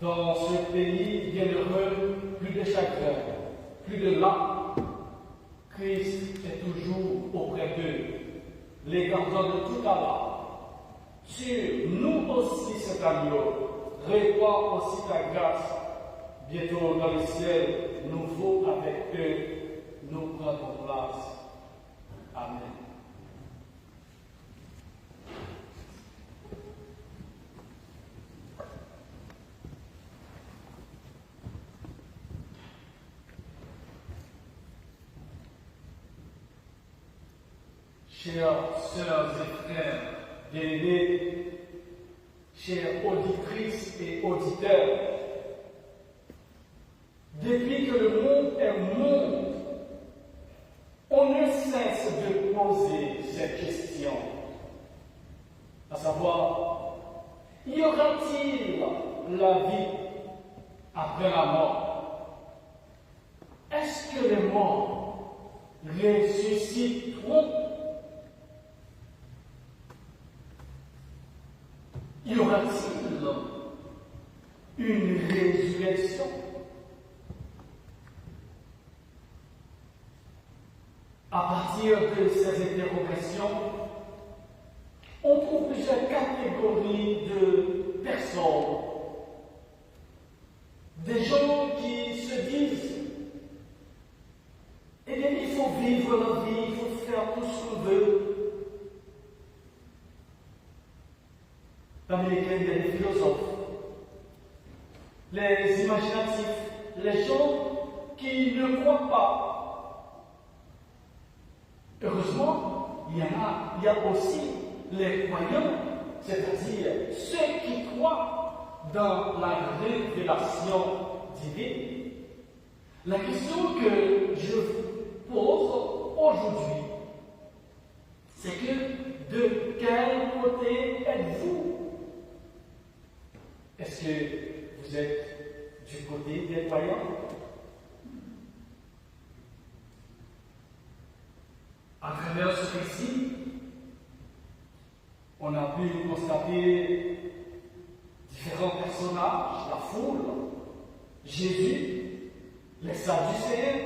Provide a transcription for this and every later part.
Dans ce pays bienheureux, plus de chagrin, plus de larmes, Christ est toujours auprès d'eux, les gardant de tout malheur. Sur nous aussi cet agneau, répands aussi ta grâce. Bientôt dans le ciel, nouveau avec eux, nous prendrons place. Amen. Chères sœurs et frères bien-aimés, chères auditrices et auditeurs, depuis que le monde est monde, on ne cesse de poser cette question, à savoir, y aura-t-il la vie après la mort? Est-ce que les morts ressusciteront? Y aura-t-il une résurrection? À partir de ces interrogations, on trouve plusieurs catégories de personnes. Des gens qui se disent, eh bien, il faut vivre la vie, il faut faire tout ce qu'on veut. Parmi lesquels il y a les philosophes, les imaginatifs, les gens qui ne croient pas. Heureusement, il y a aussi les croyants, c'est-à-dire ceux qui croient dans la révélation divine. La question que je vous pose aujourd'hui, c'est que de quel côté êtes-vous? Est-ce que vous êtes du côté des croyants? À travers ce récit, on a pu constater différents personnages, la foule, Jésus, les Sadducéens.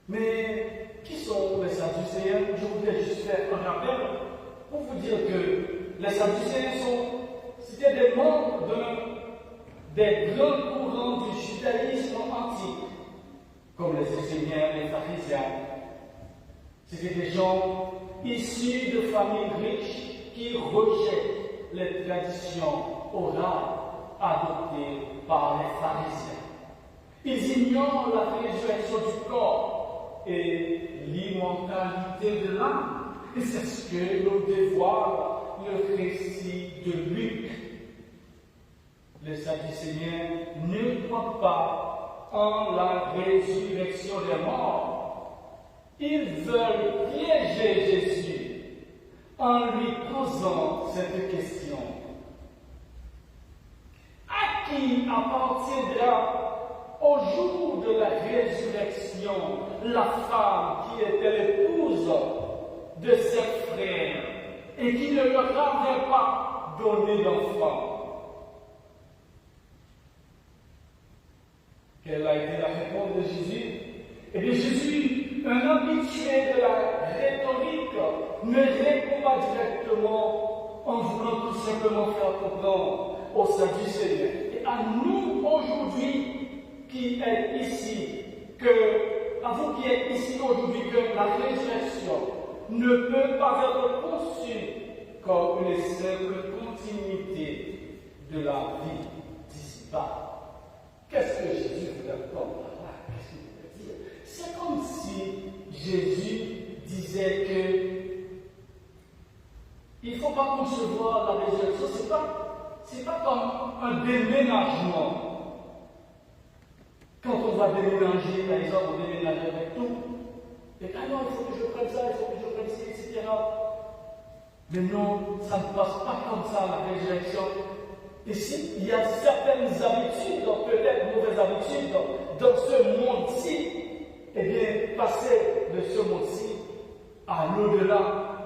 Mais qui sont les Sadducéens? Je voudrais juste faire un rappel pour vous dire que les Sadducéens c'était des membres des grands courants du judaïsme antique, comme les Esséniens, les pharisiens. C'était des gens issus de familles riches qui rejettent les traditions orales adoptées par les pharisiens. Ils ignorent la résurrection du corps et l'immortalité de l'âme. Et c'est ce que nous dévoile le récit de Luc. Les Sadducéens ne croient pas en la résurrection des morts. Ils veulent piéger Jésus en lui posant cette question. À qui appartiendra au jour de la résurrection la femme qui était l'épouse de ses frères et qui ne leur avait pas donné d'enfant? Quelle a été la réponse de Jésus? Eh bien, Jésus, un habitué de la rhétorique, ne répond pas directement en voulant tout simplement faire comprendre aux Sadducéens. Et à nous aujourd'hui qui êtes ici, à vous qui êtes ici aujourd'hui, que la résurrection ne peut pas être conçue comme une simple continuité de la vie d'ici-bas. Qu'est-ce que Jésus vous répond par là? Qu'est-ce qu'il veut dire? C'est comme si Jésus disait que il ne faut pas concevoir la résurrection, c'est pas comme un déménagement. Quand on va déménager, par exemple, on déménage avec tout. Et non, il faut que je prenne ça, il faut que je prenne ci, etc. Mais non, ça ne passe pas comme ça, la résurrection. Ici, il y a certaines habitudes, peut-être mauvaises habitudes, dans ce monde-ci. Eh bien, passer de ce monde-ci à l'au-delà,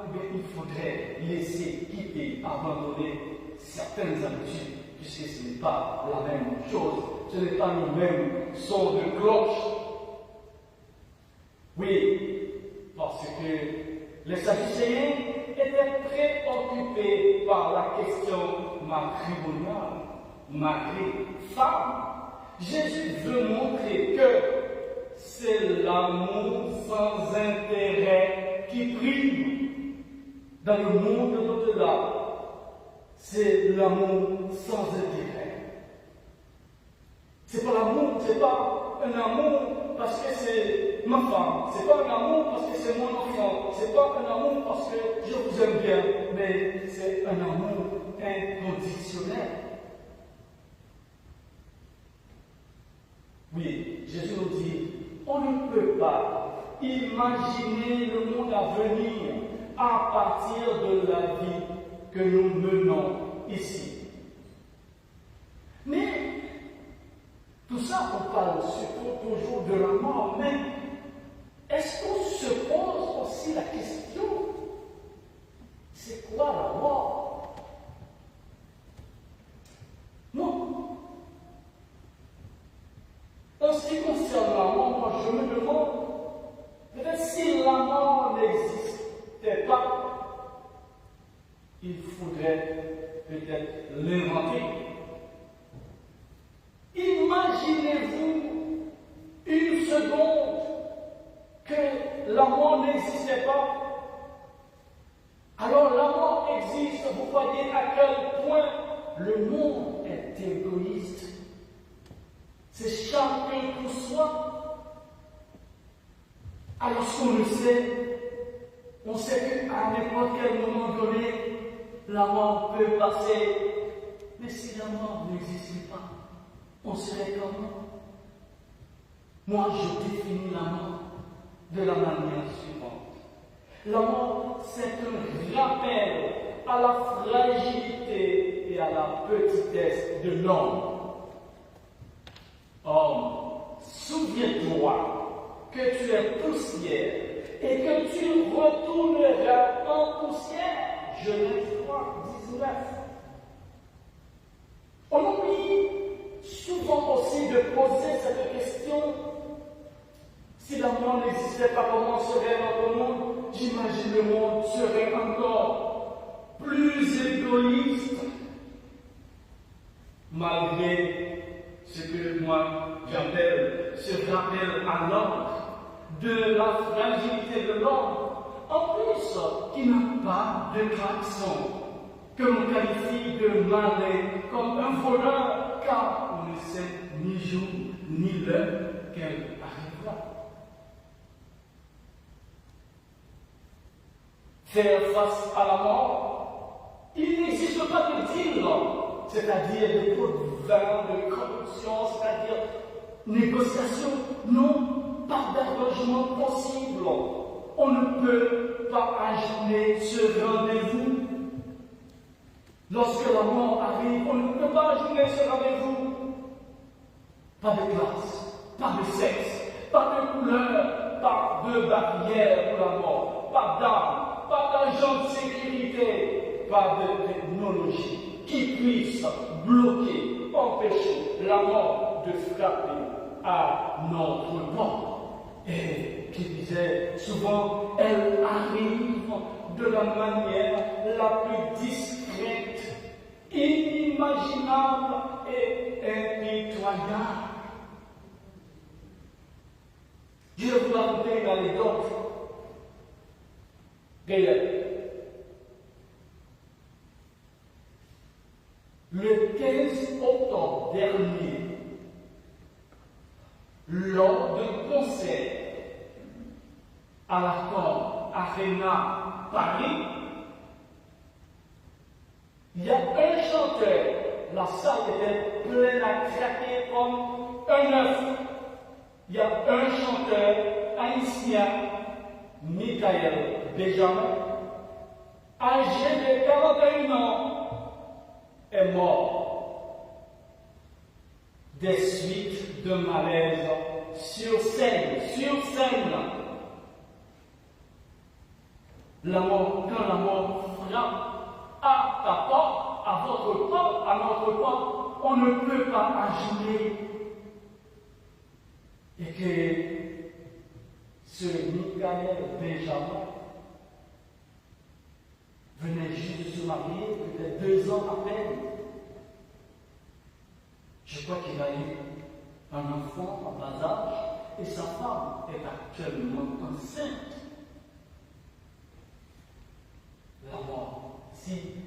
eh bien, il faudrait laisser, quitter, abandonner certaines habitudes puisque ce n'est pas la même chose, ce n'est pas le même son de cloche. Oui, parce que les Sadducéens étaient préoccupés par la question matrimoniale, mari-femme. Jésus veut montrer que c'est l'amour sans intérêt qui prime dans le monde de l'au-delà. C'est l'amour sans intérêt. C'est pas l'amour, c'est pas un amour parce que c'est ma femme, c'est pas un amour parce que c'est mon enfant, c'est pas un amour parce que je vous aime bien, mais c'est un amour inconditionnel. Oui, Jésus nous dit, on ne peut pas imaginer le monde à venir à partir de la vie que nous menons ici. Mais tout ça, on parle surtout toujours de la mort, mais est-ce qu'on se pose aussi la question, c'est quoi la mort? Non. En ce qui concerne la mort, moi je me demande, peut-être si la mort n'existait pas, il faudrait peut-être l'inventer. Imaginez-vous une seconde que la mort n'existait pas. Alors la mort existe, vous voyez à quel point le monde est égoïste. C'est chacun pour soi. Alors ce qu'on le sait, on sait qu'à n'importe quel moment donné, la mort peut passer. Mais si la mort n'existait pas, on serait comment? Moi, je définis la mort de la manière suivante. La mort, c'est un rappel à la fragilité et à la petitesse de l'homme. Homme, souviens-toi que tu es poussière et que tu retourneras en poussière. Genèse 3, 19. On oublie souvent aussi de poser cette question. Si la mort n'existait pas, comment serait notre monde? J'imagine le monde serait encore plus égoïste. Malgré ce que moi j'appelle ce rappel à l'ordre de la fragilité de l'homme, en plus qui n'a pas de klaxon, que l'on qualifie de malin comme un voleur, car on ne sait ni jour ni l'heure qu'elle arrivera. Faire face à la mort, il n'existe pas de deal, c'est-à-dire de pot de vin, de corruption, c'est-à-dire négociation. Non, pas d'arrangement possible. On ne peut pas ajourner ce rendez-vous. Lorsque la mort arrive, on ne peut pas ajourner ce rendez-vous. Pas de classe, pas de sexe, pas de couleur, pas de barrière pour la mort, pas d'armes, pas d'agent de sécurité, pas de technologie qui puisse bloquer, empêcher la mort de frapper à notre porte. Et qui disait souvent, elle arrive de la manière la plus discrète, inimaginable et impitoyable. Je vais vous raconter une anecdote réelle. Le 15 octobre dernier, lors d'un concert à la Corne Arena Paris, il y a un chanteur, la salle était pleine à craquer comme un œuf. Il y a un chanteur haïtien, Michael Benjamin, âgé de 41 ans, est mort des suites de malaise sur scène. Quand la mort frappe à ta porte, à votre propre, à notre propre, on ne peut pas imaginer. Et que ce Michael Benjamin venait juste de se marier, peut-être 2 ans à peine. Je crois qu'il a eu un enfant en bas âge et sa femme est actuellement enceinte. La mort.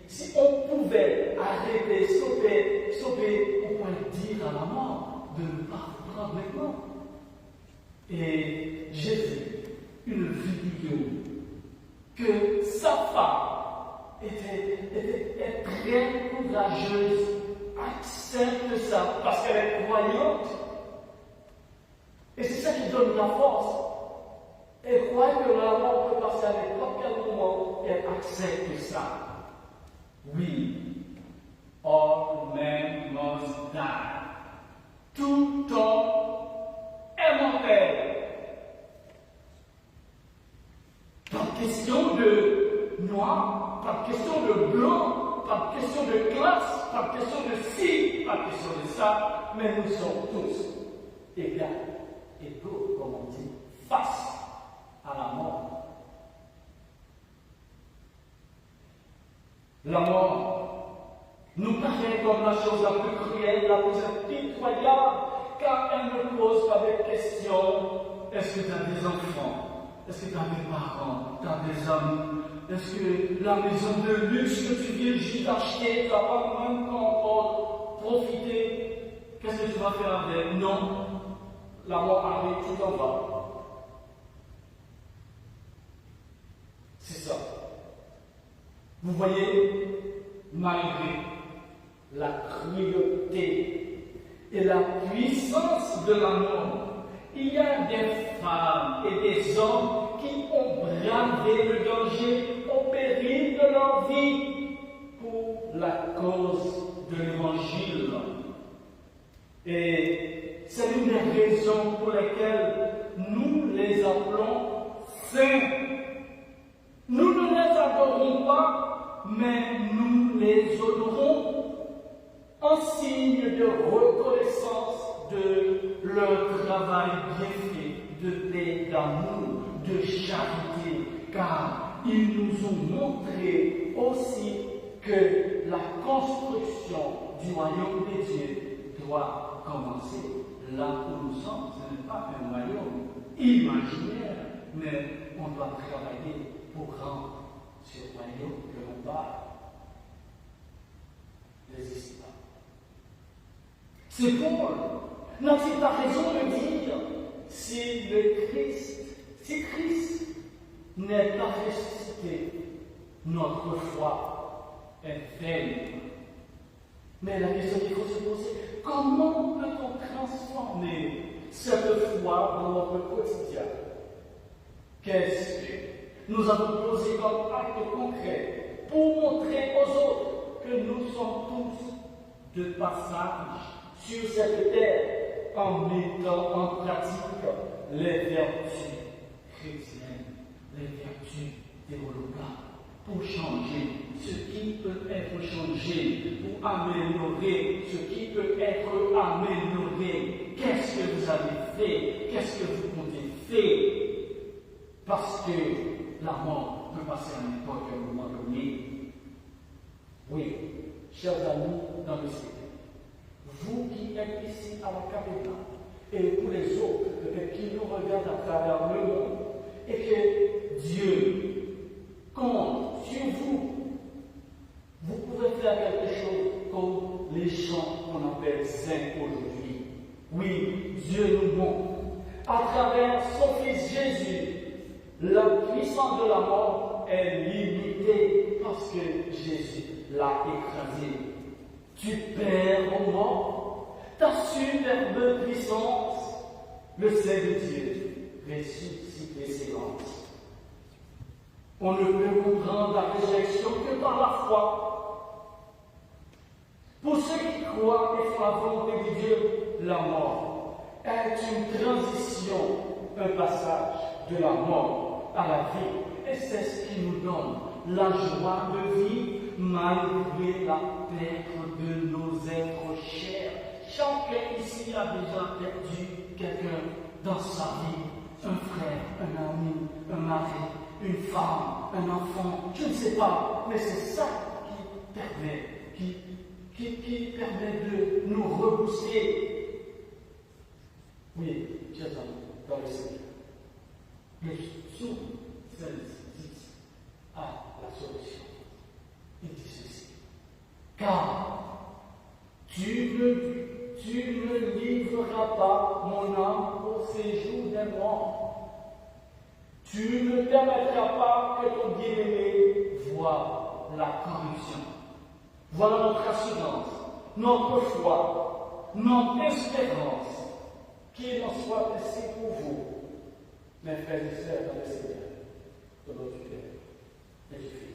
Si on pouvait arrêter, stopper, on pourrait dire à la mort de ne pas prendre maintenant. Et j'ai vu une vidéo que sa femme est très courageuse, accepte ça parce qu'elle est croyante. Et c'est ça qui donne la force. Elle croit que la mort peut passer à n'importe quel moment, elle accepte ça. Oui, all men must die. Tout homme est mortel. Pas question de noir, pas question de blanc, pas question de classe, pas question de ci, pas question de ça, mais nous sommes tous égaux, comme on dit, face à la mort. La mort nous paraît comme la chose la plus cruelle, la plus impitoyable, car elle ne pose pas de questions. Est-ce que tu as des enfants? Est-ce que tu as des parents? Tu as des amis? Est-ce que la maison de luxe que tu viens juste d'acheter, tu n'as pas même encore profité? Qu'est-ce que tu vas faire avec? Non. La mort arrive, tout en bas. C'est ça. Vous voyez, malgré la cruauté et la puissance de la mort, il y a des femmes et des hommes qui ont bravé le danger au péril de leur vie pour la cause de l'Évangile. Et c'est une des raisons pour lesquelles nous les appelons saints. Nous ne les adorons pas, mais nous les honorons en signe de reconnaissance de leur travail bien fait, de paix, d'amour, de charité, car ils nous ont montré aussi que la construction du royaume de Dieu doit commencer là où nous sommes. Ce n'est pas un royaume imaginaire, mais on doit travailler pour rendre ce royaume que l'on parle n'existe pas. C'est Paul. N'a-t-il pas raison de dire si Christ n'est pas ressuscité, notre foi est vaine. Mais la question qu'il faut se poser, comment peut-on transformer cette foi dans notre quotidien? Qu'est-ce que nous avons posé comme acte concret pour montrer aux autres que nous sommes tous de passage sur cette terre en mettant en pratique les vertus chrétiennes, les vertus théologales, pour changer ce qui peut être changé, pour améliorer ce qui peut être amélioré. Qu'est-ce que vous avez fait? Qu'est-ce que vous comptez faire? Parce que la mort peut passer à n'importe quel moment donné. Oui, chers amis dans le ciel, vous qui êtes ici à la caméra, et pour les autres qui nous regardent à travers le monde, et que Dieu compte sur vous, vous pouvez faire quelque chose comme les gens qu'on appelle saints aujourd'hui. Oui, Dieu nous montre, à travers son Fils Jésus, la puissance de la mort est limitée parce que Jésus l'a écrasé. Tu perds en mort ta superbe puissance, le Saint de Dieu, ressuscité s'élance. On ne peut comprendre la résurrection que par la foi. Pour ceux qui croient et font la volonté de Dieu, la mort est une transition, un passage de la mort à la vie. Et c'est ce qui nous donne la joie de vivre malgré la perte de nos êtres chers. Chacun ici a déjà perdu quelqu'un dans sa vie. Un frère, un ami, un mari, une femme, un enfant, je ne sais pas, mais c'est ça qui permet de nous rebooster. Oui, chers amis, dans le Seigneur. Le psaume 16 a la solution. Il dit ceci. Car tu ne livreras pas mon âme au séjour des morts. Tu ne permettras pas que ton bien-aimé voie la corruption. Voilà notre assurance, notre foi, notre espérance. Qu'il en soit ainsi pour vous, mes frères et sœurs dans le Seigneur, de notre Père et du Fils.